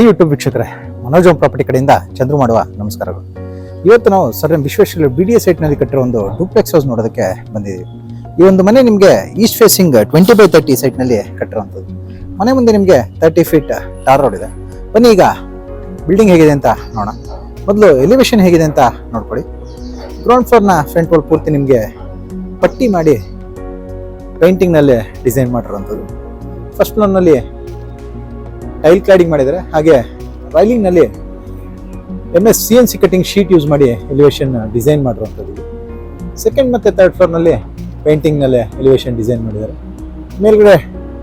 YouTube ವೀಕ್ಷಕರೇ, Manoj property ಕಡೆಯಿಂದ ಚಂದ್ರು ಮಾಡುವ ನಮಸ್ಕಾರಗಳು. ಇವತ್ತು ನಾವು ಸರ್ ವಿಶ್ವೇಶ್ವರ BDA ಸೈಟ್ನಲ್ಲಿ ಕಟ್ಟಿರೋ ಒಂದು ಡೂಪ್ಲೆಕ್ಸ್ ಹೌಸ್ ನೋಡೋದಕ್ಕೆ ಬಂದಿದ್ದೀವಿ. ಈ ಒಂದು ಮನೆ ನಿಮಗೆ ಈಸ್ಟ್ ಫೇಸಿಂಗ್ 20/30 ಸೈಟ್ನಲ್ಲಿ ಕಟ್ಟಿರೋಂಥದ್ದು. ಮನೆ ಮುಂದೆ ನಿಮಗೆ 30 ಫೀಟ್ ಟಾರ್ ರೋಡ್ ಇದೆ. ಬನ್ನಿ ಈಗ ಬಿಲ್ಡಿಂಗ್ ಹೇಗಿದೆ ಅಂತ ನೋಡೋಣ. ಮೊದಲು ಎಲಿವೇಶನ್ ಹೇಗಿದೆ ಅಂತ ನೋಡ್ಕೊಳ್ಳಿ. ಗ್ರೌಂಡ್ ಫ್ಲೋರ್ನ ಫ್ರಂಟ್ ವಾಲ್ ಪೂರ್ತಿ ನಿಮಗೆ ಪಟ್ಟಿ ಮಾಡಿ ಪೇಂಟಿಂಗ್ನಲ್ಲೇ ಡಿಸೈನ್ ಮಾಡಿರೋಂಥದ್ದು. ಫಸ್ಟ್ ಫ್ಲೋರ್ನಲ್ಲಿ ಟೈಲ್ ಕ್ಲಾಡಿಂಗ್ ಮಾಡಿದ್ದಾರೆ, ಹಾಗೆ ರೈಲಿಂಗ್ನಲ್ಲಿ MS CNC cutting sheet use ಮಾಡಿ ಎಲಿವೇಶನ್ ಡಿಸೈನ್ ಮಾಡಿರುವಂಥದ್ದು. ಸೆಕೆಂಡ್ ಮತ್ತು ಥರ್ಡ್ ಫ್ಲೋರ್ನಲ್ಲಿ ಪೇಂಟಿಂಗ್ನಲ್ಲೇ ಎಲಿವೇಶನ್ ಡಿಸೈನ್ ಮಾಡಿದ್ದಾರೆ. ಮೇಲ್ಗಡೆ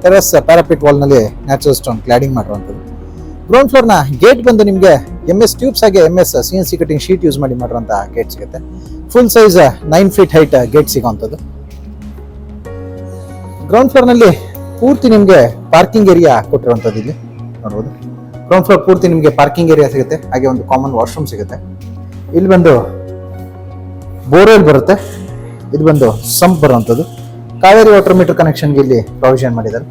ಟೆರೆಸ್ ಪ್ಯಾರಾಪಿಟ್ ವಾಲ್ನಲ್ಲಿ ನ್ಯಾಚುರಲ್ ಸ್ಟೋನ್ ಕ್ಲಾಡಿಂಗ್ ಮಾಡಿರುವಂಥದ್ದು. ಗ್ರೌಂಡ್ ಫ್ಲೋರ್ನ ಗೇಟ್ ಬಂದು ನಿಮಗೆ MS ಟ್ಯೂಬ್ಸ್ ಹಾಗೆ MS CNC cutting sheet use ಮಾಡಿ ಮಾಡಿರುವಂಥ ಗೇಟ್ ಸಿಗುತ್ತೆ. Full size 9 feet height gate ಸಿಗೋವಂಥದ್ದು. ಗ್ರೌಂಡ್ ಫ್ಲೋರ್ನಲ್ಲಿ ಪೂರ್ತಿ ನಿಮಗೆ ಪಾರ್ಕಿಂಗ್ ಏರಿಯಾ ಕೊಟ್ಟಿರುವಂಥದ್ದು ಇಲ್ಲಿ ನೋಡ್ಬೋದು. ಗ್ರೌಂಡ್ ಫ್ಲೋರ್ ಪೂರ್ತಿ ನಿಮಗೆ ಪಾರ್ಕಿಂಗ್ ಏರಿಯಾ ಸಿಗುತ್ತೆ, ಹಾಗೆ ಒಂದು ಕಾಮನ್ ವಾಶ್ರೂಮ್ ಸಿಗುತ್ತೆ. ಇಲ್ಲಿ ಬಂದು ಬೋರ್ವೆಲ್ ಬರುತ್ತೆ, ಇದು ಬಂದು ಸಂಪ್ ಬರುವಂಥದ್ದು. ಕಾವೇರಿ ವಾಟರ್ ಮೀಟರ್ ಕನೆಕ್ಷನ್ಗೆ ಇಲ್ಲಿ ಪ್ರಾವಿಷನ್ ಮಾಡಿದ್ದಾರೆ.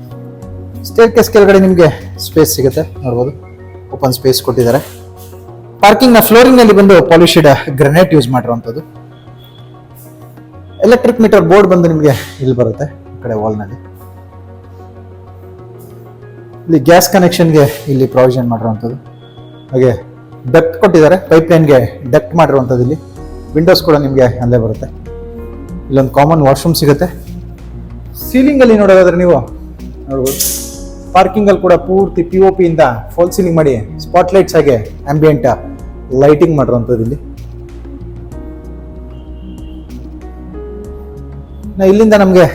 ಸ್ಟೇರ್ ಕೇಸ್ ಕೆಳಗಡೆ ನಿಮಗೆ ಸ್ಪೇಸ್ ಸಿಗುತ್ತೆ ನೋಡ್ಬೋದು, ಓಪನ್ ಸ್ಪೇಸ್ ಕೊಟ್ಟಿದ್ದಾರೆ. ಪಾರ್ಕಿಂಗ್ನ ಫ್ಲೋರಿಂಗ್ನಲ್ಲಿ ಬಂದು ಪಾಲಿಶ್ಡ್ ಗ್ರನೈಟ್ ಯೂಸ್ ಮಾಡಿರುವಂಥದ್ದು. ಎಲೆಕ್ಟ್ರಿಕ್ ಮೀಟರ್ ಬೋರ್ಡ್ ಬಂದು ನಿಮಗೆ ಇಲ್ಲಿ ಬರುತ್ತೆ ಈ ಕಡೆ ವಾಲ್ನಲ್ಲಿ. ಇಲ್ಲಿ ಗ್ಯಾಸ್ ಕನೆಕ್ಷನ್ಗೆ ಇಲ್ಲಿ ಪ್ರಾವಿಷನ್ ಮಾಡಿರುವಂಥದ್ದು, ಹಾಗೆ ಡಕ್ಟ್ ಕೊಟ್ಟಿದ್ದಾರೆ, ಪೈಪ್ ಲೈನ್ಗೆ ಡಕ್ಟ್ ಮಾಡಿರುವಂಥದ್ದು. ಇಲ್ಲಿ ವಿಂಡೋಸ್ ಕೂಡ ನಿಮಗೆ ಅಲ್ಲೇ ಬರುತ್ತೆ. ಇಲ್ಲೊಂದು ಕಾಮನ್ ವಾಶ್ರೂಮ್ ಸಿಗುತ್ತೆ. ಸೀಲಿಂಗಲ್ಲಿ ನೋಡೋದಾದ್ರೆ ನೀವು ನೋಡ್ಬೋದು, ಪಾರ್ಕಿಂಗಲ್ಲಿ ಕೂಡ ಪೂರ್ತಿ POP ಇಂದ ಫಾಲ್ ಸೀಲಿಂಗ್ ಮಾಡಿ ಸ್ಪಾಟ್ ಲೈಟ್ಸ್ ಹಾಗೆ ಆಂಬಿಯೆಂಟ್ ಲೈಟಿಂಗ್ ಮಾಡಿರುವಂಥದ್ದು. ಇಲ್ಲಿ ಇಲ್ಲಿಂದ ನಮಗೆ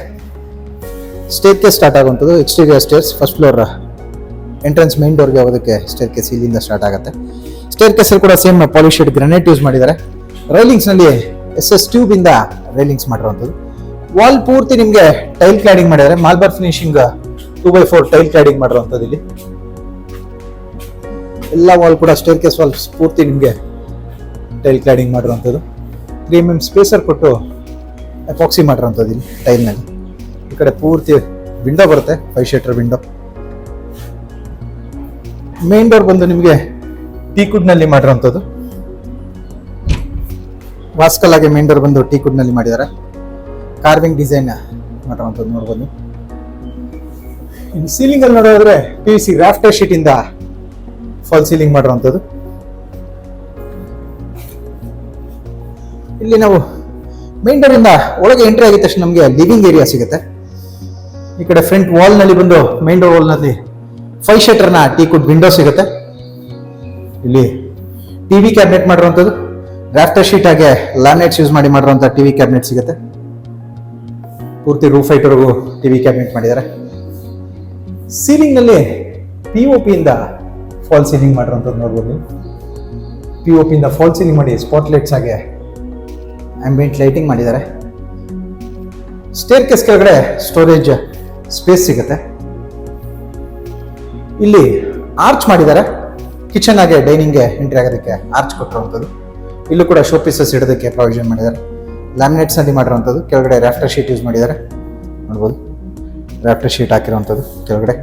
ಸ್ಟೇರ್ ಕೇಸ್ ಸ್ಟಾರ್ಟ್ ಆಗುವಂಥದ್ದು. Exterior stairs, first floor entrance main ಡೋರ್ಗೆ ಹೋಗೋದಕ್ಕೆ ಸ್ಟೇರ್ ಕೇಸ್ ಇಲ್ಲಿಂದ ಸ್ಟಾರ್ಟ್ ಆಗುತ್ತೆ. ಸ್ಟೇರ್ ಕೇಸಲ್ಲಿ ಕೂಡ ಸೇಮ್ ಪಾಲಿಶ್ಡ್ ಗ್ರನೈಟ್ ಯೂಸ್ ಮಾಡಿದ್ದಾರೆ. ರೈಲಿಂಗ್ಸ್ನಲ್ಲಿ SS ಟ್ಯೂಬ್ ಇಂದ ರೈಲಿಂಗ್ಸ್ ಮಾಡಿರುವಂಥದ್ದು. ವಾಲ್ ಪೂರ್ತಿ ನಿಮಗೆ ಟೈಲ್ ಕ್ಲಾಡಿಂಗ್ ಮಾಡಿದ್ದಾರೆ, marble finishing 2x4 tile cladding ಮಾಡಿರುವಂಥದ್ದು. ಇಲ್ಲಿ ಎಲ್ಲ ವಾಲ್ ಕೂಡ ಸ್ಟೇರ್ ಕೇಸ್ ವಾಲ್ ಪೂರ್ತಿ ನಿಮಗೆ ಟೈಲ್ ಕ್ಲಾಡಿಂಗ್ ಮಾಡಿರುವಂಥದ್ದು. 3 mm ಸ್ಪೇಸರ್ ಕೊಟ್ಟು ಎಪಾಕ್ಸಿ ಮಾಡಿರುವಂಥದ್ದು ಇಲ್ಲಿ ಟೈಲ್ನಲ್ಲಿ. ಈ ಕಡೆ ಪೂರ್ತಿ ವಿಂಡೋ ಬರುತ್ತೆ, 5 ಶಟರ್ ವಿಂಡೋ. ಮೇನ್ ಡೋರ್ ಬಂದು ನಿಮಗೆ ಟೀಕುಡ್ ನಲ್ಲಿ ಮಾಡಿರುವಂಥದ್ದು. ವಾಸ್ಕಲ್ ಆಗಿ ಮೇನ್ ಡೋರ್ ಬಂದು ಟೀಕುಡ್ ನಲ್ಲಿ ಮಾಡಿದ್ದಾರೆ. ಕಾರ್ವಿಂಗ್ ಡಿಸೈನ್ ಮಾಡಿರುವಂಥದ್ದು ನೋಡ್ಬೋದು. ಇನ್ನು ಸೀಲಿಂಗ್ ಅಲ್ಲಿ ನೋಡೋದಾದ್ರೆ PVC ರಾಫ್ಟರ್ ಶೀಟ್ ಇಂದ ಫಾಲ್ ಸೀಲಿಂಗ್ ಮಾಡಿರುವಂಥದ್ದು. ಇಲ್ಲಿ ನಾವು ಮೇನ್ ಡೋರ್ ಇಂದ ಒಳಗೆ ಎಂಟ್ರಿ ಆಗಿದ ತಕ್ಷಣ ನಮಗೆ ಲಿವಿಂಗ್ ಏರಿಯಾ ಸಿಗುತ್ತೆ. ಈ ಕಡೆ ಫ್ರಂಟ್ ವಾಲ್ ನಲ್ಲಿ ಬಂದು ಮೇನ್ ಡೋರ್ ವಾಲ್ ನಲ್ಲಿ 5 ಶಟರ್ನ ಟೀಕುಡ್ ವಿಂಡೋ ಸಿಗುತ್ತೆ. ಇಲ್ಲಿ TV ಕ್ಯಾಬಿನೆಟ್ ಮಾಡಿರುವಂಥದ್ದು, ರಾಫ್ಟರ್ ಶೀಟ್ ಹಾಗೆ ಲ್ಯಾಮಿನೇಟ್ಸ್ ಯೂಸ್ ಮಾಡಿ ಮಾಡಿರುವಂಥ TV ಕ್ಯಾಬಿನೆಟ್ ಸಿಗುತ್ತೆ. ಪೂರ್ತಿ ರೂಫ್ ಹೈಟ್ವರೆಗೂ TV ಕ್ಯಾಬಿನೆಟ್ ಮಾಡಿದ್ದಾರೆ. ಸೀಲಿಂಗ್ ನಲ್ಲಿ POP ಇಂದ ಫಾಲ್ ಸೀಲಿಂಗ್ ಮಾಡಿರುವಂಥದ್ದು ನೋಡ್ಬೋದು. POP ಇಂದ ಫಾಲ್ ಸೀಲಿಂಗ್ ಮಾಡಿ ಸ್ಪಾಟ್ ಲೈಟ್ಸ್ ಹಾಗೆ ಆಂಬಿಯೆಂಟ್ ಲೈಟಿಂಗ್ ಮಾಡಿದ್ದಾರೆ. ಸ್ಟೇರ್ ಕೇಸ್ ಕೆಳಗಡೆ ಸ್ಟೋರೇಜ್ ಸ್ಪೇಸ್ ಸಿಗುತ್ತೆ. ಇಲ್ಲಿ ಆರ್ಚ್ ಮಾಡಿದ್ದಾರೆ, ಕಿಚನ್ ಹಾಗೆ ಡೈನಿಂಗ್ಗೆ ಎಂಟ್ರಿ ಆಗೋದಕ್ಕೆ ಆರ್ಚ್ ಕೊಟ್ಟಿರುವಂಥದ್ದು. ಇಲ್ಲೂ ಕೂಡ ಶೋ ಪೀಸಸ್ ಇಡೋದಕ್ಕೆ ಪ್ರಾವಿಷನ್ ಮಾಡಿದ್ದಾರೆ. ಲ್ಯಾಮಿನೇಟ್ಸ್ ನಲ್ಲಿ ಮಾಡಿರುವಂಥದ್ದು. ಕೆಳಗಡೆ ರಾಫ್ಟರ್ ಶೀಟ್ ಯೂಸ್ ಮಾಡಿದ್ದಾರೆ ನೋಡ್ಬೋದು, ರಾಫ್ಟರ್ ಶೀಟ್ ಹಾಕಿರುವಂಥದ್ದು ಕೆಳಗಡೆ.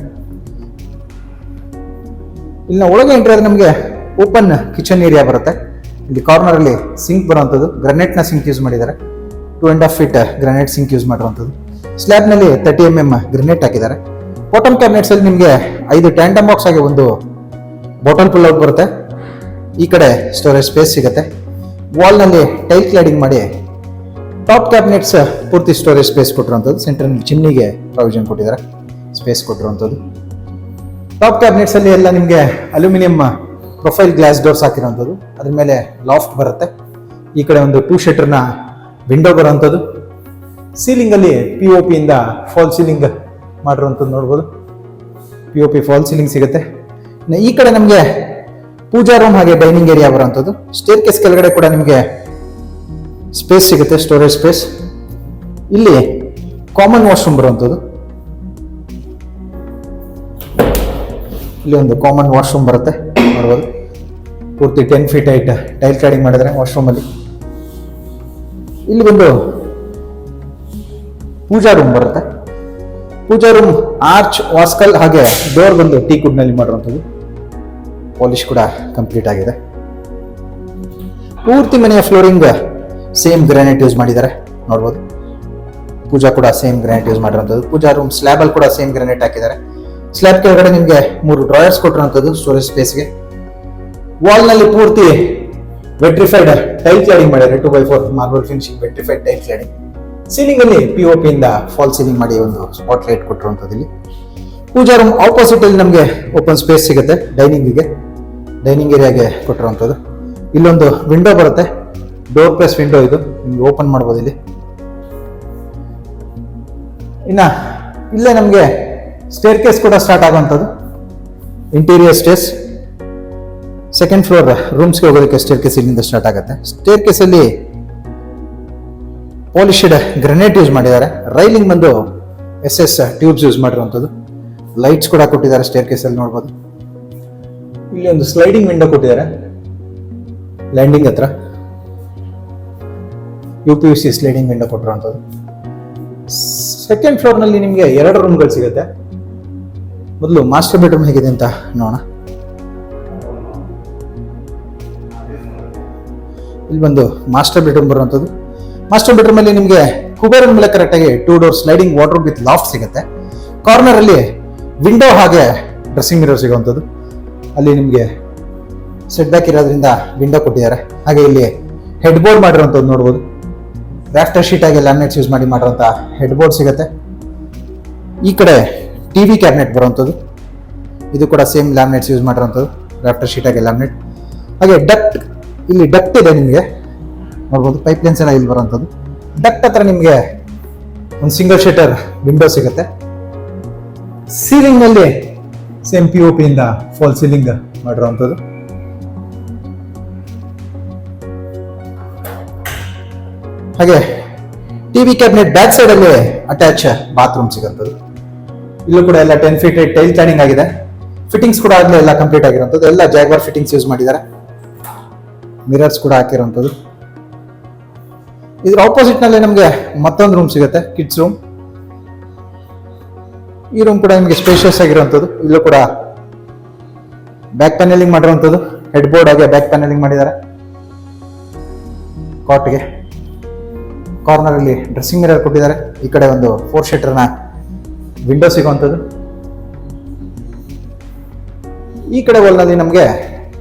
ಇಲ್ಲಿನ ಒಳಗೆ ಎಂಟ್ರಿ ಆದ್ರೆ ನಮಗೆ ಓಪನ್ ಕಿಚನ್ ಏರಿಯಾ ಬರುತ್ತೆ. ಇಲ್ಲಿ ಕಾರ್ನರ್ ಅಲ್ಲಿ ಸಿಂಕ್ ಬರುವಂಥದ್ದು, ಗ್ರನೈಟ್ ನ ಸಿಂಕ್ ಯೂಸ್ ಮಾಡಿದ್ದಾರೆ. 2.5 ಫೀಟ್ ಗ್ರನೈಟ್ ಸಿಂಕ್ ಯೂಸ್ ಮಾಡಿರುವಂಥದ್ದು. ಸ್ಲ್ಯಾಬ್ ನಲ್ಲಿ 30 mm ಗ್ರನೈಟ್ ಹಾಕಿದ್ದಾರೆ. ಬಾಟಮ್ ಕ್ಯಾಬಿನೆಟ್ಸ್ ಅಲ್ಲಿ ನಿಮಗೆ 5 ಟ್ಯಾಂಡಮ್ ಬಾಕ್ಸ್ ಆಗಿ ಒಂದು ಬಾಟಲ್ ಪುಲ್ ಔಟ್ ಬರುತ್ತೆ. ಈ ಕಡೆ ಸ್ಟೋರೇಜ್ ಸ್ಪೇಸ್ ಸಿಗುತ್ತೆ. ವಾಲ್ ನಲ್ಲಿ ಟೈಲ್ ಕ್ಲಾಡಿಂಗ್ ಮಾಡಿ ಟಾಪ್ ಕ್ಯಾಬಿನೆಟ್ಸ್ ಪೂರ್ತಿ ಸ್ಟೋರೇಜ್ ಸ್ಪೇಸ್ ಕೊಟ್ಟಿರುವಂಥದ್ದು. ಸೆಂಟರ್ ಚಿಮ್ನಿಗೆ ಪ್ರಾವಿಷನ್ ಕೊಟ್ಟಿದ್ದಾರೆ, ಸ್ಪೇಸ್ ಕೊಟ್ಟಿರುವಂಥದ್ದು. ಟಾಪ್ ಕ್ಯಾಬಿನೆಟ್ಸ್ ಅಲ್ಲಿ ಎಲ್ಲ ನಿಮಗೆ ಅಲ್ಯೂಮಿನಿಯಂ ಪ್ರೊಫೈಲ್ ಗ್ಲಾಸ್ ಡೋರ್ಸ್ ಹಾಕಿರುವಂಥದ್ದು. ಅದ್ರ ಮೇಲೆ ಲಾಫ್ಟ್ ಬರುತ್ತೆ. ಈ ಕಡೆ ಒಂದು 2 ಶಟರ್ನ ವಿಂಡೋ ಬರುವಂಥದ್ದು. ಸೀಲಿಂಗ್ ಅಲ್ಲಿ POP ಇಂದ ಫಾಲ್ ಸೀಲಿಂಗ್ ಮಾಡಿರುವಂಥದ್ದು ನೋಡ್ಬೋದು. POP ಫಾಲ್ ಸೀಲಿಂಗ್ ಸಿಗುತ್ತೆ. ಈ ಕಡೆ ನಮಗೆ ಪೂಜಾ ರೂಮ್ ಹಾಗೆ ಡೈನಿಂಗ್ ಏರಿಯಾ ಬರುವಂಥದ್ದು. ಸ್ಟೇರ್ ಕೇಸ್ ಕೆಳಗಡೆ ಕೂಡ ನಿಮಗೆ ಸ್ಪೇಸ್ ಸಿಗುತ್ತೆ, ಸ್ಟೋರೇಜ್ ಸ್ಪೇಸ್. ಇಲ್ಲಿ ಕಾಮನ್ ವಾಶ್ರೂಮ್ ಬರುವಂಥದ್ದು. ಇಲ್ಲಿ ಒಂದು ಕಾಮನ್ ವಾಶ್ರೂಮ್ ಬರುತ್ತೆ ನೋಡ್ಬೋದು. ಪೂರ್ತಿ 10 ಫೀಟ್ ಹೈಟ್ ಟೈಲ್ ಕ್ಲಾಡಿಂಗ್ ಮಾಡಿದರೆ ವಾಶ್ರೂಮ್ ಅಲ್ಲಿ. ಇಲ್ಲಿ ಬಂದು ಪೂಜಾ ರೂಮ್ ಬರುತ್ತೆ. ಪೂಜಾ ರೂಮ್ ಆರ್ಚ್ ವಾಸ್ಕಲ್ ಹಾಗೆ ಡೋರ್ ಬಂದು ಟೀಕುಡ್ ನಲ್ಲಿ ಮಾಡಿರುವಂಥದ್ದು. ಪಾಲಿಶ್ ಕೂಡ ಕಂಪ್ಲೀಟ್ ಆಗಿದೆ. ಪೂರ್ತಿ ಮನೆಯ ಫ್ಲೋರಿಂಗ್ ಸೇಮ್ ಗ್ರಾನೈಟ್ ಯೂಸ್ ಮಾಡಿದ್ದಾರೆ ನೋಡ್ಬೋದು. ಪೂಜಾ ಕೂಡ ಸೇಮ್ ಗ್ರಾನೈಟ್ ಯೂಸ್ ಮಾಡಿರೋಂಥದ್ದು. ಪೂಜಾ ರೂಮ್ ಸ್ಲ್ಯಾಬ್ ಅಲ್ಲಿ ಕೂಡ ಸೇಮ್ ಗ್ರಾನೈಟ್ ಹಾಕಿದ್ದಾರೆ. ಸ್ಲ್ಯಾಬ್ ಕೆಳಗಡೆ ನಿಮಗೆ 3 ಡ್ರಾಯರ್ಸ್ ಕೊಟ್ಟಿರುವಂಥದ್ದು ಸ್ಟೋರೇಜ್ ಸ್ಪೇಸ್ಗೆ. ವಾಲ್ ನಲ್ಲಿ ಪೂರ್ತಿ ವೆಟ್ರಿಫೈಡ್ ಟೈಲ್ ಕ್ಲಾಡಿಂಗ್ ಮಾಡಿದ್ದಾರೆ. 2x4 marble finishing vitrified tile cladding. Ceiling ಅಲ್ಲಿ POP ಇಂದ ಫಾಲ್ ಸೀಲಿಂಗ್ ಮಾಡಿ ಒಂದು ಸ್ಪಾಟ್ ಲೈಟ್ ಕೊಟ್ಟಿರುವಂಥದ್ದು. ಇಲ್ಲಿ ಪೂಜಾ ರೂಮ್ ಆಪೋಸಿಟ್ ಅಲ್ಲಿ ನಮಗೆ ಓಪನ್ ಸ್ಪೇಸ್ ಸಿಗುತ್ತೆ ಡೈನಿಂಗ್ ಏರಿಯಾಗೆ ಕೊಟ್ಟಿರುವಂಥದ್ದು. ಇಲ್ಲೊಂದು ವಿಂಡೋ ಬರುತ್ತೆ, ಡೋರ್ ಪ್ರೆಸ್ ವಿಂಡೋ. ಇದು ನಿಮ್ಗೆ ಓಪನ್ ಮಾಡ್ಬೋದು ಇಲ್ಲಿ. ಇನ್ನ ಇಲ್ಲೇ ನಮಗೆ ಸ್ಟೇರ್ ಕೇಸ್ ಕೂಡ ಸ್ಟಾರ್ಟ್ ಆಗುವಂಥದ್ದು. ಇಂಟೀರಿಯರ್ ಸ್ಟೇರ್ಸ್, ಸೆಕೆಂಡ್ ಫ್ಲೋರ್ ರೂಮ್ಸ್ಗೆ ಹೋಗೋದಕ್ಕೆ ಸ್ಟೇರ್ ಕೇಸ್ ಇಲ್ಲಿಂದ ಸ್ಟಾರ್ಟ್ ಆಗುತ್ತೆ. ಸ್ಟೇರ್ ಕೇಸ್ ಅಲ್ಲಿ ಪಾಲಿಶ್ಡ್ ಗ್ರನೇಟ್ ಯೂಸ್ ಮಾಡಿದ್ದಾರೆ. ರೈಲಿಂಗ್ ಬಂದು SS ಟ್ಯೂಬ್ಸ್ ಯೂಸ್ ಮಾಡಿರುವಂಥದ್ದು. ಲೈಟ್ಸ್ ಕೂಡ ಕೊಟ್ಟಿದ್ದಾರೆ ಸ್ಟೇರ್ ಕೇಸ್ ಅಲ್ಲಿ ನೋಡ್ಬೋದು. ಇಲ್ಲಿ ಒಂದು ಸ್ಲೈಡಿಂಗ್ ವಿಂಡೋ ಕೊಟ್ಟಿದ್ದಾರೆ ಲ್ಯಾಂಡಿಂಗ್ ಹತ್ರ. UPVC ಸ್ಲೈಡಿಂಗ್ ವಿಂಡೋ ಕೊಟ್ಟಿರುವಂಥದ್ದು. ಸೆಕೆಂಡ್ ಫ್ಲೋರ್ ನಲ್ಲಿ ನಿಮಗೆ 2 ರೂಮ್ಗಳು ಸಿಗುತ್ತೆ. ಮೊದಲು ಮಾಸ್ಟರ್ ಬೆಡ್ರೂಮ್ ಹೇಗಿದೆ ಅಂತ ನೋಡೋಣ. ಇಲ್ಲಿ ಬಂದು ಮಾಸ್ಟರ್ ಬೆಡ್ರೂಮ್ ಬರುವಂಥದ್ದು. ಮಾಸ್ಟರ್ ಬೆಡ್ರೂಮ್ ಅಲ್ಲಿ ನಿಮಗೆ ಕುಬೇರನ್ ಮೇಲೆ ಕರೆಕ್ಟ್ ಆಗಿ 2 door sliding wardrobe with loft ಸಿಗುತ್ತೆ. ಕಾರ್ನರ್ ಅಲ್ಲಿ ವಿಂಡೋ ಹಾಗೆ ಡ್ರೆಸ್ಸಿಂಗ್ ಮಿರರ್ ಸಿಗುವಂಥದ್ದು. ಅಲ್ಲಿ ನಿಮಗೆ ಸೆಟ್ ಬ್ಯಾಕ್ ಇರೋದ್ರಿಂದ ವಿಂಡೋ ಕೊಟ್ಟಿದ್ದಾರೆ. ಹಾಗೆ ಇಲ್ಲಿ ಹೆಡ್ ಬೋರ್ಡ್ ಮಾಡಿರುವಂಥದ್ದು ನೋಡ್ಬೋದು. ರಾಫ್ಟರ್ ಶೀಟ್ ಆಗಿ ಲ್ಯಾಮಿನೇಟ್ಸ್ ಯೂಸ್ ಮಾಡಿ ಮಾಡಿರುವಂಥ ಹೆಡ್ ಬೋರ್ಡ್ ಸಿಗುತ್ತೆ. ಈ ಕಡೆ TV ಕ್ಯಾಬಿನೆಟ್ ಬರುವಂಥದ್ದು. ಇದು ಕೂಡ ಸೇಮ್ ಲ್ಯಾಮಿನೇಟ್ಸ್ ಯೂಸ್ ಮಾಡಿರುವಂಥದ್ದು, ರಾಫ್ಟರ್ ಶೀಟ್ ಆಗಿ ಲ್ಯಾಮಿನೇಟ್. ಹಾಗೆ ಇಲ್ಲಿ ಡಕ್ಟ್ ಇದೆ ನಿಮಗೆ ನೋಡ್ಬೋದು. ಪೈಪ್ ಲೈನ್ಸ್ ಎಲ್ಲ ಇಲ್ಲಿ ಬರುವಂಥದ್ದು. ಡಕ್ಟ್ ಹತ್ರ ನಿಮಗೆ ಒಂದು ಸಿಂಗಲ್ ಶಟರ್ ವಿಂಡೋ ಸಿಗುತ್ತೆ. ಸೀಲಿಂಗ್ ನಲ್ಲಿ ಸೇಮ್ POP ಇಂದ ಫಾಲ್ ಸೀಲಿಂಗ್ ಮಾಡಿರುವಂಥದ್ದು. ಹಾಗೆ TV ಕ್ಯಾಬಿನೆಟ್ ಬ್ಯಾಕ್ ಸೈಡ್ ಅಲ್ಲಿ ಅಟ್ಯಾಚ್ ಬಾತ್ರೂಮ್ ಸಿಗುವಂಥದ್ದು. ಇಲ್ಲೂ ಕೂಡ ಎಲ್ಲ 10 ಫೀಟ್ ಟೈಲ್ ಕ್ಲಾಡಿಂಗ್ ಆಗಿದೆ. ಫಿಟ್ಟಿಂಗ್ಸ್ ಕೂಡ ಆಗಲೇ ಎಲ್ಲ ಕಂಪ್ಲೀಟ್ ಆಗಿರುವಂಥದ್ದು. ಎಲ್ಲ ಜಾಗ್ವಾರ್ ಫಿಟ್ಟಿಂಗ್ಸ್ ಯೂಸ್ ಮಾಡಿದ್ದಾರೆ. ಮಿರರ್ಸ್ ಕೂಡ ಹಾಕಿರುವಂಥದ್ದು. ಇದ್ರ ಆಪೋಸಿಟ್ ನಲ್ಲಿ ನಮಗೆ ಮತ್ತೊಂದು ರೂಮ್ ಸಿಗುತ್ತೆ, ಕಿಡ್ಸ್ ರೂಮ್. ಈ ರೂಮ್ ಕೂಡ ನಿಮಗೆ ಸ್ಪೇಷಿಯಸ್ ಆಗಿರುವಂಥದ್ದು. ಇಲ್ಲೂ ಕೂಡ ಬ್ಯಾಕ್ ಪ್ಯಾನೆಲಿಂಗ್ ಮಾಡಿರುವಂಥದ್ದು. ಹೆಡ್ ಬೋರ್ಡ್ ಆಗಿ ಬ್ಯಾಕ್ ಪ್ಯಾನೆಲಿಂಗ್ ಮಾಡಿದ್ದಾರೆ. ಕಾಟ್ಗೆ ಕಾರ್ನರ್ ಅಲ್ಲಿ ಡ್ರೆಸ್ಸಿಂಗ್ ಮಿರರ್ ಕೊಟ್ಟಿದ್ದಾರೆ. ಈ ಕಡೆ ಒಂದು 4 ಶಟರ್ನ ವಿಂಡೋ ಸಿಗುವಂಥದ್ದು. ಈ ಕಡೆ ವಾಲ್ನಲ್ಲಿ ನಮಗೆ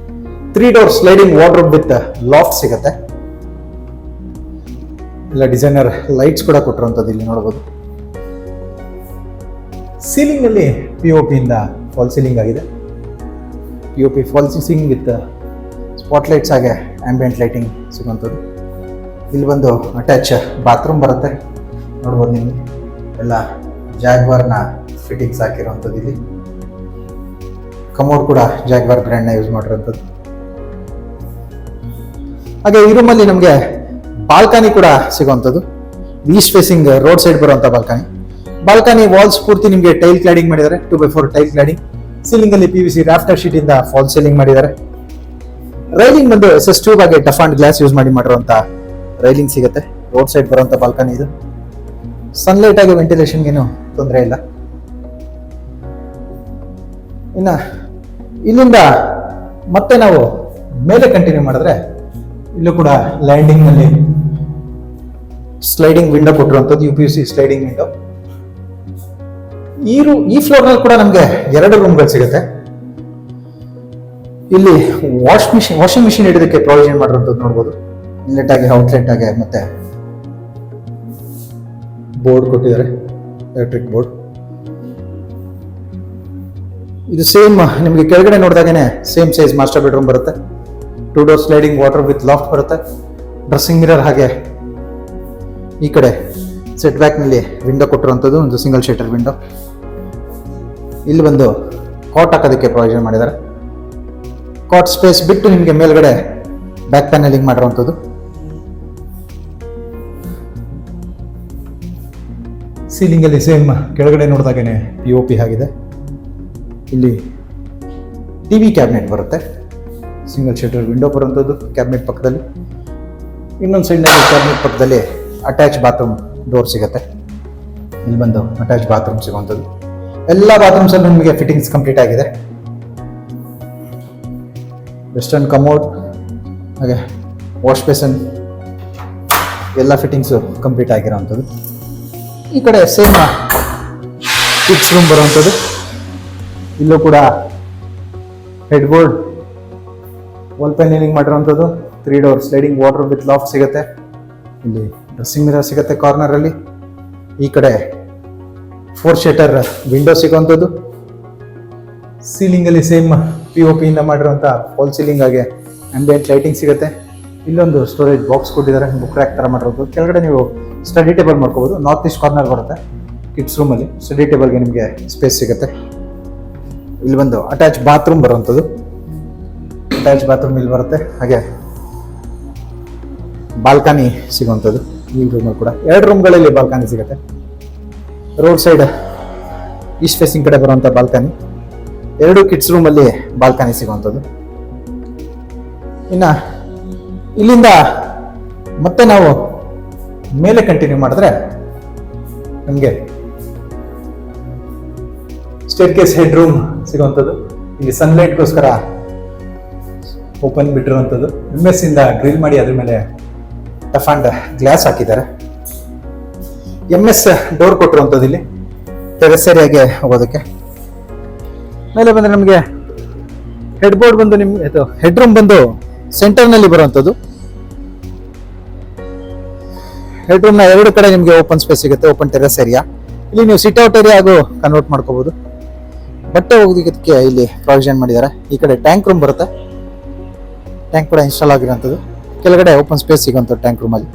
3 door sliding wardrobe with loft ಸಿಗುತ್ತೆ. ಎಲ್ಲ ಡಿಸೈನರ್ ಲೈಟ್ಸ್ ಕೂಡ ಕೊಟ್ಟಿರುವಂಥದ್ದು ಇಲ್ಲಿ ನೋಡಬಹುದು. ಸೀಲಿಂಗ್ ಅಲ್ಲಿ POP ಇಂದ ಫಾಲ್ ಸೀಲಿಂಗ್ ಆಗಿದೆ. POP fall ceiling with spot lights ಹಾಗೆ ಆಂಬಿಯಂಟ್ ಲೈಟಿಂಗ್ ಸಿಗುವಂಥದ್ದು. ಇಲ್ಲಿ ಬಂದು ಅಟ್ಯಾಚ್ ಬಾತ್ರೂಮ್ ಬರುತ್ತೆ ನೋಡ್ಬೋದು. ನಿಮಗೆ ಎಲ್ಲ ಜಾಗ್ವಾರ್ನ ಫಿಟ್ಟಿಂಗ್ಸ್ ಹಾಕಿರುವಂಥದ್ದು. ಇಲ್ಲಿ ಕಮೋಡ್ ಕೂಡ ಜಾಗ್ವಾರ್ ಬ್ರ್ಯಾಂಡ್ನ ಯೂಸ್ ಮಾಡಿರುವಂಥದ್ದು. ಹಾಗೆ ಈ ರೂಮಲ್ಲಿ ನಮಗೆ ಬಾಲ್ಕನಿ ಕೂಡ ಸಿಗುವಂಥದ್ದು. ಈಸ್ಟ್ ಫೇಸಿಂಗ್ ರೋಡ್ ಸೈಡ್ ಬರುವಂಥ ಬಾಲ್ಕನಿ ವಾಲ್ಸ್ ಪೂರ್ತಿ ನಿಮಗೆ ಟೈಲ್ ಕ್ಲಾಡಿಂಗ್ ಮಾಡಿದ್ದಾರೆ. 2x4 tile cladding. ಸೀಲಿಂಗ್ ಅಲ್ಲಿ PVC ರಾಫ್ಟರ್ ಶೀಟ್ ಇಂದ ಫಾಲ್ ಸೀಲಿಂಗ್ ಮಾಡಿದ್ದಾರೆ. ರೈಲಿಂಗ್ ಬಂದು SS ಟ್ಯೂಬ್ ಆಗಿ ಟಫ್ ಅಂಡ್ ಗ್ಲಾಸ್ ಯೂಸ್ ಮಾಡಿರುವಂತ ರೈಲಿಂಗ್ ಸಿಗುತ್ತೆ. ರೋಡ್ ಸೈಡ್ ಬರುವಂತ ಬಾಲ್ಕನಿ ಇದು. ಸನ್ಲೈಟ್ ಆಗಿ ವೆಂಟಿಲೇಷನ್ ಏನು ತೊಂದರೆ ಇಲ್ಲ. ಇನ್ನ ಇಲ್ಲಿಂದ ಮತ್ತೆ ನಾವು ಮೇಲೆ ಕಂಟಿನ್ಯೂ ಮಾಡಿದ್ರೆ ಇಲ್ಲೂ ಕೂಡ ಲ್ಯಾಂಡಿಂಗ್ ನಲ್ಲಿ ಸ್ಲೈಡಿಂಗ್ ವಿಂಡೋ ಕೊಟ್ಟಿರುವಂಥದ್ದು. UPVC sliding window. ಈ ಫ್ಲೋರ್ ನಲ್ಲಿ ಕೂಡ ನಮಗೆ 2 ರೂಮ್ಗಳು ಸಿಗುತ್ತೆ. ಇಲ್ಲಿ ವಾಷಿಂಗ್ ಮಿಷಿನ್ ಇಡೋದಕ್ಕೆ ಪ್ರೊವಿಷನ್ ಮಾಡಿರುವಂಥದ್ದು ನೋಡ್ಬೋದು. ಇನ್ಲೆಟ್ ಆಗಿ ಔಟ್ಲೆಟ್ ಆಗಿ ಮತ್ತೆ ಬೋರ್ಡ್ ಕೊಟ್ಟಿದ್ದಾರೆ, ಎಲೆಕ್ಟ್ರಿಕ್ ಬೋರ್ಡ್. ಇದು ಸೇಮ್ ನಿಮಗೆ ಕೆಳಗಡೆ ನೋಡಿದಾಗೇನೆ ಸೇಮ್ ಸೈಜ್ ಮಾಸ್ಟರ್ ಬೆಡ್ರೂಮ್ ಬರುತ್ತೆ. 2 door sliding wardrobe with loft ಬರುತ್ತೆ. ಡ್ರೆಸ್ಸಿಂಗ್ ಮಿರರ್ ಹಾಗೆ ಈ ಕಡೆ ಸೆಟ್ ಬ್ಯಾಕ್ ನಲ್ಲಿ ವಿಂಡೋ ಕೊಟ್ಟಿರುವಂಥದ್ದು, ಒಂದು ಸಿಂಗಲ್ ಶಟರ್ ವಿಂಡೋ. ಇಲ್ಲಿ ಬಂದು ಕಾಟ್ ಹಾಕೋದಕ್ಕೆ ಪ್ರೊವಿಷನ್ ಮಾಡಿದ್ದಾರೆ. ಕಾಟ್ ಸ್ಪೇಸ್ ಬಿಟ್ಟು ನಿಮಗೆ ಮೇಲ್ಗಡೆ ಬ್ಯಾಕ್ ಪ್ಯಾನೆಲಿಂಗ್ ಮಾಡಿರುವಂಥದ್ದು. ಸೀಲಿಂಗ್ ಅಲ್ಲಿ ಸೇಮ್ ಕೆಳಗಡೆ ನೋಡಿದಾಗೇನೆ POP ಆಗಿದೆ. ಇಲ್ಲಿ TV ಕ್ಯಾಬಿನೆಟ್ ಬರುತ್ತೆ, ಸಿಂಗಲ್ ಶಟರ್ ವಿಂಡೋ ಬರುವಂಥದ್ದು ಕ್ಯಾಬಿನೆಟ್ ಪಕ್ಕದಲ್ಲಿ. ಇನ್ನೊಂದು ಸೈಡ್ನಲ್ಲಿ ಕ್ಯಾಬಿನೆಟ್ ಪಕ್ಕದಲ್ಲಿ ಅಟ್ಯಾಚ್ ಬಾತ್ರೂಮ್ ಡೋರ್ ಸಿಗುತ್ತೆ. ಇಲ್ಲಿ ಬಂದು ಅಟ್ಯಾಚ್ ಬಾತ್ರೂಮ್ ಸಿಗುವಂಥದ್ದು. ಎಲ್ಲ ಬಾತ್ರೂಮ್ಸ್ ಅಲ್ಲಿ ನಿಮಗೆ ಫಿಟ್ಟಿಂಗ್ಸ್ ಕಂಪ್ಲೀಟ್ ಆಗಿದೆ. ವೆಸ್ಟರ್ನ್ ಕಮೋಡ್, ಹಾಗೆ ವಾಶ್ ಬೇಸನ್ ಎಲ್ಲ ಫಿಟ್ಟಿಂಗ್ಸು ಕಂಪ್ಲೀಟ್ ಆಗಿರೋವಂಥದ್ದು. ಈ ಕಡೆ ಸೇಮ್ ಕಿಡ್ಸ್ ರೂಮ್ ಬರುವಂಥದ್ದು. ಇಲ್ಲೂ ಕೂಡ ಹೆಡ್ ಬೋರ್ಡ್ ವಾಲ್ ಪ್ಯಾನಲಿಂಗ್ ಮಾಡಿರೋವಂಥದ್ದು. 3 door sliding wardrobe with loft ಸಿಗುತ್ತೆ. ಇಲ್ಲಿ ಡ್ರೆಸ್ಸಿಂಗ್ ಮಿರರ್ ಸಿಗುತ್ತೆ ಕಾರ್ನರಲ್ಲಿ. ಈ ಕಡೆ 4 ಶಟರ್ ವಿಂಡೋ ಸಿಗುವಂಥದ್ದು. ಸೀಲಿಂಗಲ್ಲಿ ಸೇಮ್ POP ಇಂದ ಮಾಡಿರುವಂಥ ಫಾಲ್ ಸೀಲಿಂಗ್ ಆಗಿ ಆಂಬಿಯಂಟ್ ಲೈಟಿಂಗ್ ಸಿಗುತ್ತೆ. ಇಲ್ಲೊಂದು ಸ್ಟೋರೇಜ್ ಬಾಕ್ಸ್ ಕೊಟ್ಟಿದ್ದಾರೆ, ಬುಕ್ ರ್ಯಾಕ್ ಥರ ಮಾಡಿರೋದು. ಕೆಳಗಡೆ ನೀವು ಸ್ಟಡಿ ಟೇಬಲ್ ಮಾಡ್ಕೋಬೋದು. ನಾರ್ತ್ ಈಸ್ಟ್ ಕಾರ್ನರ್ ಬರುತ್ತೆ ಕಿಡ್ಸ್ ರೂಮಲ್ಲಿ. ಸ್ಟಡಿ ಟೇಬಲ್ಗೆ ನಿಮಗೆ ಸ್ಪೇಸ್ ಸಿಗುತ್ತೆ. ಇಲ್ಲಿ ಬಂದು ಅಟ್ಯಾಚ್ ಬಾತ್ರೂಮ್ ಬರುವಂಥದ್ದು. ಅಟ್ಯಾಚ್ ಬಾತ್ರೂಮ್ ಇಲ್ಲಿ ಬರುತ್ತೆ. ಹಾಗೆ ಬಾಲ್ಕನಿ ಸಿಗುವಂಥದ್ದು ಈ ರೂಮಲ್ಲಿ ಕೂಡ. 2 ರೂಮ್ಗಳಲ್ಲಿ ಬಾಲ್ಕನಿ ಸಿಗುತ್ತೆ. ರೋಡ್ ಸೈಡ್ ಈಸ್ಟ್ ಫೇಸಿಂಗ್ ಕಡೆ ಬರುವಂಥ ಬಾಲ್ಕನಿ. 2 ಕಿಡ್ಸ್ ರೂಮಲ್ಲಿ ಬಾಲ್ಕನಿ ಸಿಗುವಂಥದ್ದು. ಇನ್ನು ಇಲ್ಲಿಂದ ಮತ್ತೆ ನಾವು ಮೇಲೆ ಕಂಟಿನ್ಯೂ ಮಾಡಿದ್ರೆ ನಮಗೆ ಸ್ಟೇರ್ ಕೇಸ್ ಹೆಡ್ ರೂಮ್ ಸಿಗುವಂಥದ್ದು. ಇಲ್ಲಿ ಸನ್ಲೈಟ್ಗೋಸ್ಕರ ಓಪನ್ ಬಿಟ್ಟಿರುವಂಥದ್ದು. MS ಇಂದ ಗ್ರಿಲ್ ಮಾಡಿ ಅದ್ರ ಮೇಲೆ ಟಫ್ ಅಂಡ್ ಗ್ಲಾಸ್ ಹಾಕಿದ್ದಾರೆ. MS ಡೋರ್ ಕೊಟ್ಟಿರುವಂಥದ್ದು ಇಲ್ಲಿ ಟೆರೆಸ್ ಏರಿಯಾಗೆ ಹೋಗೋದಕ್ಕೆ. ಮೇಲೆ ಬಂದರೆ ನಮಗೆ ಹೆಡ್ ಬೋರ್ಡ್ ಬಂದು ನಿಮ್ಗೆ ಹೆಡ್ ರೂಮ್ ಬಂದು ಸೆಂಟರ್ನಲ್ಲಿ ಬರುವಂಥದ್ದು. ಹೆಡ್ ರೂಮ್ನ 2 ಕಡೆ ನಿಮಗೆ ಓಪನ್ ಸ್ಪೇಸ್ ಸಿಗುತ್ತೆ, ಓಪನ್ ಟೆರೆಸ್ ಏರಿಯಾ. ಇಲ್ಲಿ ನೀವು ಸಿಟ್ ಔಟ್ ಏರಿಯಾ ಆಗು ಕನ್ವರ್ಟ್ ಮಾಡ್ಕೋಬಹುದು. ಬಟ್ಟೆ ಒಗೆಯೋದಕ್ಕೆ ಇಲ್ಲಿ ಪ್ರಾವಿಷನ್ ಮಾಡಿದ್ದಾರೆ. ಈ ಕಡೆ ಟ್ಯಾಂಕ್ ರೂಮ್ ಬರುತ್ತೆ. ಟ್ಯಾಂಕ್ ಕೂಡ ಇನ್ಸ್ಟಾಲ್ ಆಗಿರೋಂಥದ್ದು. ಕೆಳಗಡೆ ಓಪನ್ ಸ್ಪೇಸ್ ಸಿಗುವಂಥದ್ದು ಟ್ಯಾಂಕ್ ರೂಮಲ್ಲಿ.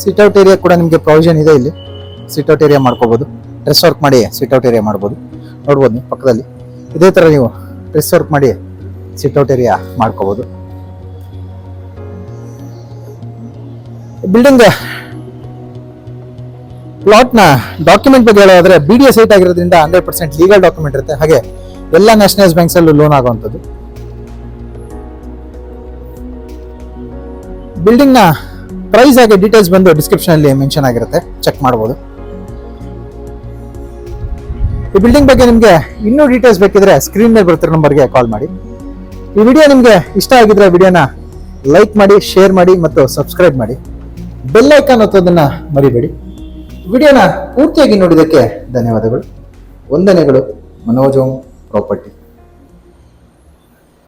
ಸಿಟ್ ಔಟ್ ಏರಿಯಾ ಕೂಡ ನಿಮಗೆ ಪ್ರಾವಿಷನ್ ಇದೆ. ಇಲ್ಲಿ ಸಿಟ್ ಔಟ್ ಏರಿಯಾ ಮಾಡ್ಕೋಬಹುದು. ಡ್ರೆಸ್ ವರ್ಕ್ ಮಾಡಿ ಸಿಟ್ ಔಟ್ ಏರಿಯಾ ಮಾಡ್ಬೋದು. ನೋಡ್ಬೋದು ನೀವು ಪಕ್ಕದಲ್ಲಿ ಇದೇ ಥರ ನೀವು ಡ್ರೆಸ್ ವರ್ಕ್ ಮಾಡಿ ಸಿಟ್ ಔಟ್ ಏರಿಯಾ ಮಾಡ್ಕೋಬಹುದು. ಬಿಲ್ಡಿಂಗ್ ಪ್ಲಾಟ್ನ ಡಾಕ್ಯುಮೆಂಟ್ ಬಗ್ಗೆ ಹೇಳೋದಾದ್ರೆ BDA ಸೈಟ್ ಆಗಿರೋದ್ರಿಂದ 100% ಲೀಗಲ್ ಡಾಕ್ಯುಮೆಂಟ್ ಇರುತ್ತೆ. ಹಾಗೆ ಎಲ್ಲ ನ್ಯಾಷನಲೈಸ್ ಬ್ಯಾಂಕ್ಸ್ ಅಲ್ಲೂ ಲೋನ್ ಆಗುವಂಥದ್ದು. ಬಿಲ್ಡಿಂಗ್ ನ ಪ್ರೈಸ್ ಹಾಗೆ ಡೀಟೇಲ್ಸ್ ಬಂದು ಡಿಸ್ಕ್ರಿಪ್ಷನ್ ಅಲ್ಲಿ ಮೆನ್ಷನ್ ಆಗಿರುತ್ತೆ, ಚೆಕ್ ಮಾಡಬಹುದು. ಈ ಬಿಲ್ಡಿಂಗ್ ಬಗ್ಗೆ ನಿಮಗೆ ಇನ್ನೂ ಡೀಟೇಲ್ಸ್ ಬೇಕಿದ್ರೆ ಸ್ಕ್ರೀನ್ ಮೇಲೆ ಬರ್ತಿರೋ ನಂಬರ್ಗೆ ಕಾಲ್ ಮಾಡಿ. ಈ ವಿಡಿಯೋ ನಿಮಗೆ ಇಷ್ಟ ಆಗಿದ್ರೆ ವಿಡಿಯೋನ ಲೈಕ್ ಮಾಡಿ, ಶೇರ್ ಮಾಡಿ ಮತ್ತು ಸಬ್ಸ್ಕ್ರೈಬ್ ಮಾಡಿ. ಬೆಲ್ ಐಕಾನ್ ಒತ್ತೋದನ್ನ ಮರಿಬೇಡಿ. ವಿಡಿಯೋನ ಪೂರ್ತಿಯಾಗಿ ನೋಡಿದ್ದಕ್ಕೆ ಧನ್ಯವಾದಗಳು. ವಂದನೆಗಳು. Manoj home property.